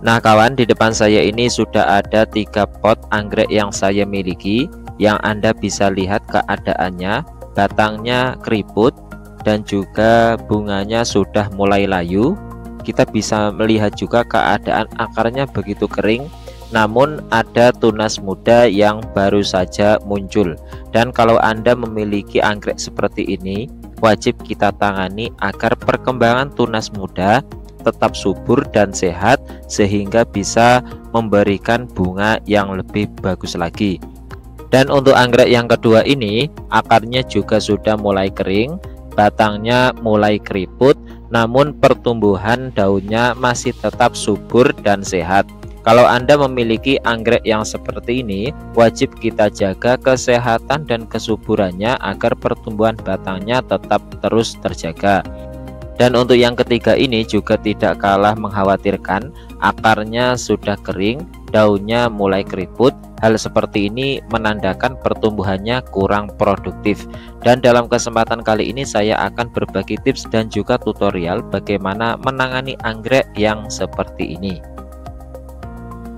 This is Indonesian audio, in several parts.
Nah kawan, di depan saya ini sudah ada 3 pot anggrek yang saya miliki, yang Anda bisa lihat keadaannya, batangnya keriput dan juga bunganya sudah mulai layu. Kita bisa melihat juga keadaan akarnya begitu kering, namun ada tunas muda yang baru saja muncul. Dan kalau Anda memiliki anggrek seperti ini, wajib kita tangani agar perkembangan tunas muda tetap subur dan sehat, sehingga bisa memberikan bunga yang lebih bagus lagi. Dan untuk anggrek yang kedua ini, akarnya juga sudah mulai kering, batangnya mulai keriput, namun pertumbuhan daunnya masih tetap subur dan sehat. Kalau Anda memiliki anggrek yang seperti ini, wajib kita jaga kesehatan dan kesuburannya agar pertumbuhan batangnya tetap terus terjaga. Dan untuk yang ketiga ini juga tidak kalah mengkhawatirkan, akarnya sudah kering, daunnya mulai keriput. Hal seperti ini menandakan pertumbuhannya kurang produktif. Dan dalam kesempatan kali ini saya akan berbagi tips dan juga tutorial bagaimana menangani anggrek yang seperti ini.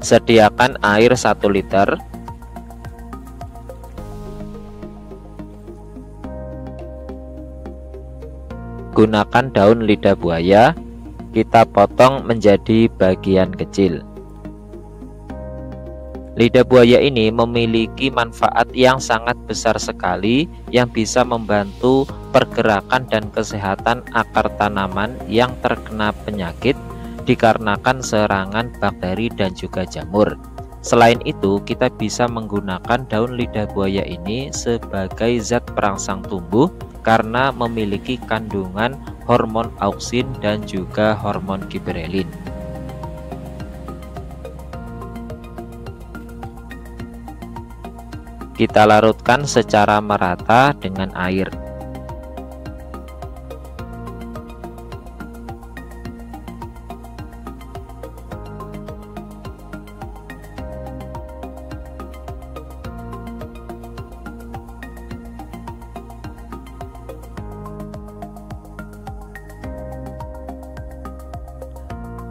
Sediakan air 1 liter. Gunakan daun lidah buaya, kita potong menjadi bagian kecil. Lidah buaya ini memiliki manfaat yang sangat besar sekali, yang bisa membantu pergerakan dan kesehatan akar tanaman yang terkena penyakit dikarenakan serangan bakteri dan juga jamur. Selain itu, kita bisa menggunakan daun lidah buaya ini sebagai zat perangsang tumbuh karena memiliki kandungan hormon auksin dan juga hormon giberelin. Kita larutkan secara merata dengan air.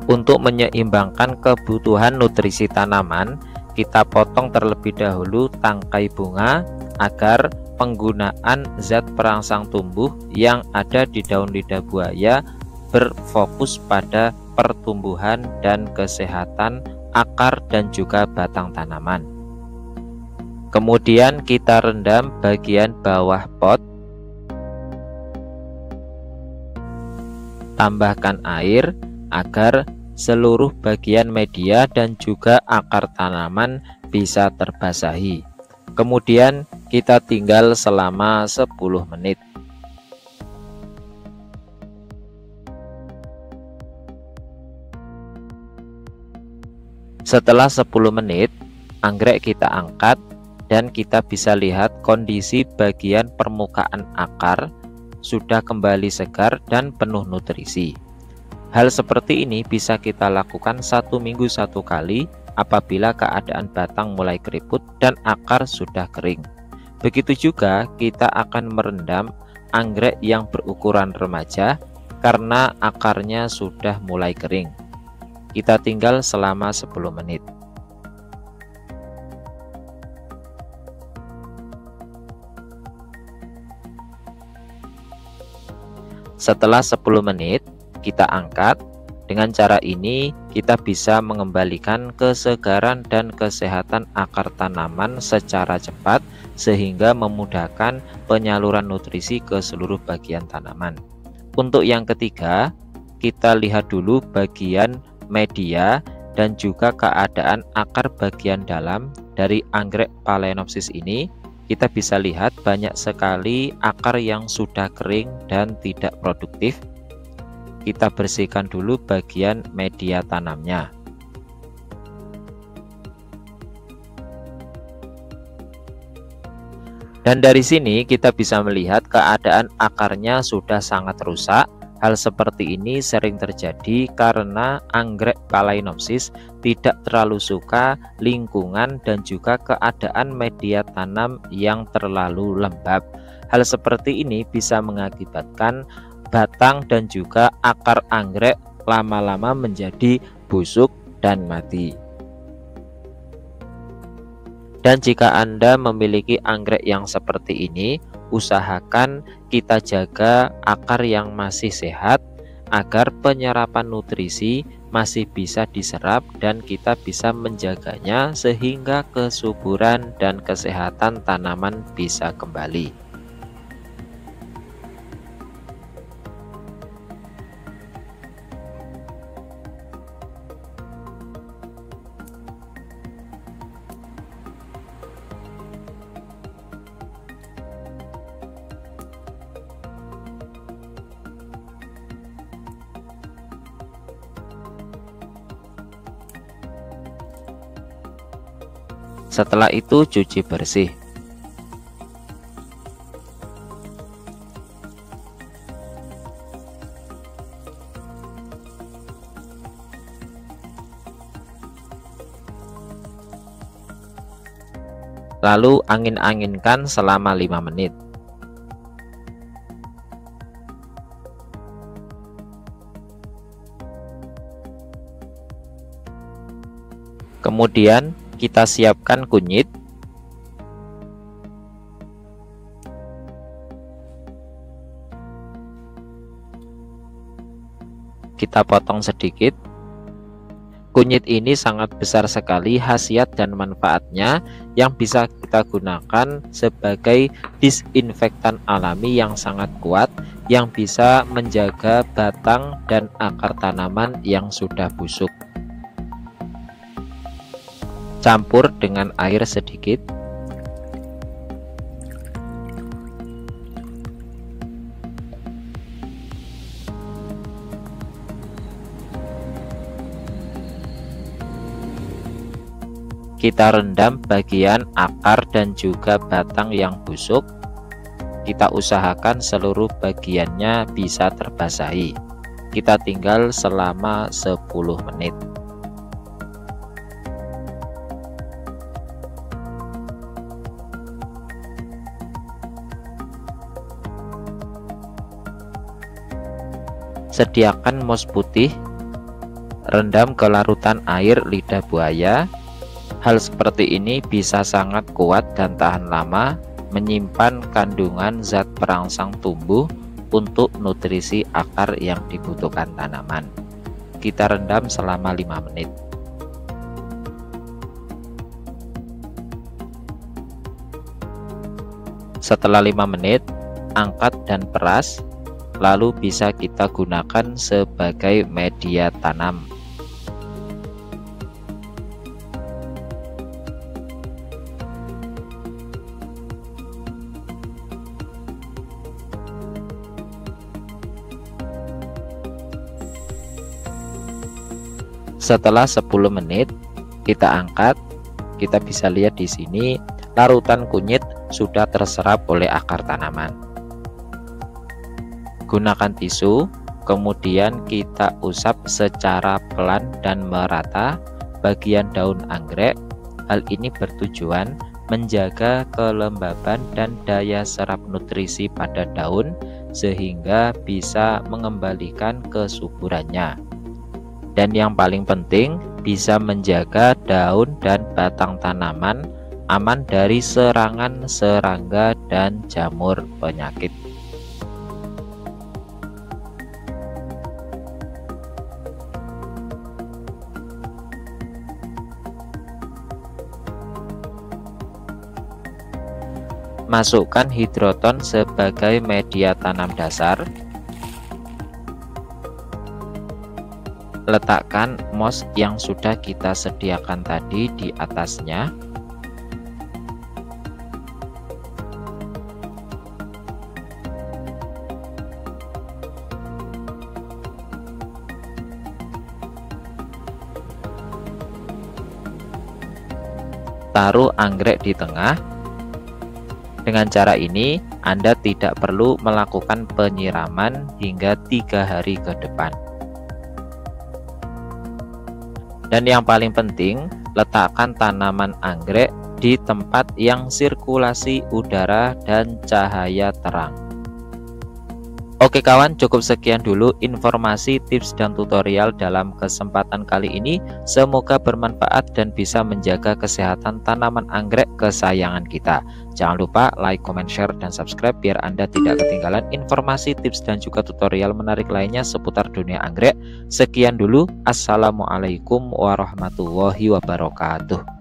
Untuk menyeimbangkan kebutuhan nutrisi tanaman, kita potong terlebih dahulu tangkai bunga agar penggunaan zat perangsang tumbuh yang ada di daun lidah buaya berfokus pada pertumbuhan dan kesehatan akar dan juga batang tanaman. Kemudian kita rendam bagian bawah pot. Tambahkan air agar seluruh bagian media dan juga akar tanaman bisa terbasahi. Kemudian kita tinggal selama 10 menit. Setelah 10 menit, anggrek kita angkat dan kita bisa lihat kondisi bagian permukaan akar sudah kembali segar dan penuh nutrisi. Hal seperti ini bisa kita lakukan 1 minggu 1 kali apabila keadaan batang mulai keriput dan akar sudah kering. Begitu juga kita akan merendam anggrek yang berukuran remaja karena akarnya sudah mulai kering. Kita tinggal selama 10 menit. Setelah 10 menit, kita angkat. Dengan cara ini kita bisa mengembalikan kesegaran dan kesehatan akar tanaman secara cepat, sehingga memudahkan penyaluran nutrisi ke seluruh bagian tanaman. Untuk yang ketiga, kita lihat dulu bagian media dan juga keadaan akar bagian dalam dari anggrek Phalaenopsis ini. Kita bisa lihat banyak sekali akar yang sudah kering dan tidak produktif. Kita bersihkan dulu bagian media tanamnya. Dan dari sini kita bisa melihat keadaan akarnya sudah sangat rusak. Hal seperti ini sering terjadi karena anggrek Phalaenopsis tidak terlalu suka lingkungan dan juga keadaan media tanam yang terlalu lembab. Hal seperti ini bisa mengakibatkan batang dan juga akar anggrek lama-lama menjadi busuk dan mati. Dan jika Anda memiliki anggrek yang seperti ini, usahakan kita jaga akar yang masih sehat agar penyerapan nutrisi masih bisa diserap dan kita bisa menjaganya sehingga kesuburan dan kesehatan tanaman bisa kembali. Setelah itu cuci bersih. Lalu angin-anginkan selama 5 menit. Kemudian kita siapkan kunyit, kita potong sedikit. Kunyit ini sangat besar sekali khasiat dan manfaatnya yang bisa kita gunakan sebagai disinfektan alami yang sangat kuat yang bisa menjaga batang dan akar tanaman yang sudah busuk. Campur dengan air sedikit. Kita rendam bagian akar dan juga batang yang busuk. Kita usahakan seluruh bagiannya bisa terbasahi. Kita tinggal selama 10 menit. Sediakan moss putih, rendam ke larutan air lidah buaya. Hal seperti ini bisa sangat kuat dan tahan lama, menyimpan kandungan zat perangsang tumbuh untuk nutrisi akar yang dibutuhkan tanaman. Kita rendam selama 5 menit. Setelah 5 menit, angkat dan peras, lalu bisa kita gunakan sebagai media tanam. Setelah 10 menit kita angkat, kita bisa lihat di sini larutan kunyit sudah terserap oleh akar tanaman. Gunakan tisu, kemudian kita usap secara pelan dan merata bagian daun anggrek. Hal ini bertujuan menjaga kelembaban dan daya serap nutrisi pada daun sehingga bisa mengembalikan kesuburannya. Dan yang paling penting, bisa menjaga daun dan batang tanaman aman dari serangan serangga dan jamur penyakit. Masukkan hidroton sebagai media tanam dasar. Letakkan moss yang sudah kita sediakan tadi di atasnya. Taruh anggrek di tengah. Dengan cara ini, Anda tidak perlu melakukan penyiraman hingga 3 hari ke depan. Dan yang paling penting, letakkan tanaman anggrek di tempat yang sirkulasi udara dan cahaya terang. Oke kawan, cukup sekian dulu informasi, tips, dan tutorial dalam kesempatan kali ini. Semoga bermanfaat dan bisa menjaga kesehatan tanaman anggrek kesayangan kita. Jangan lupa like, comment, share, dan subscribe biar Anda tidak ketinggalan informasi, tips, dan juga tutorial menarik lainnya seputar dunia anggrek. Sekian dulu, assalamualaikum warahmatullahi wabarakatuh.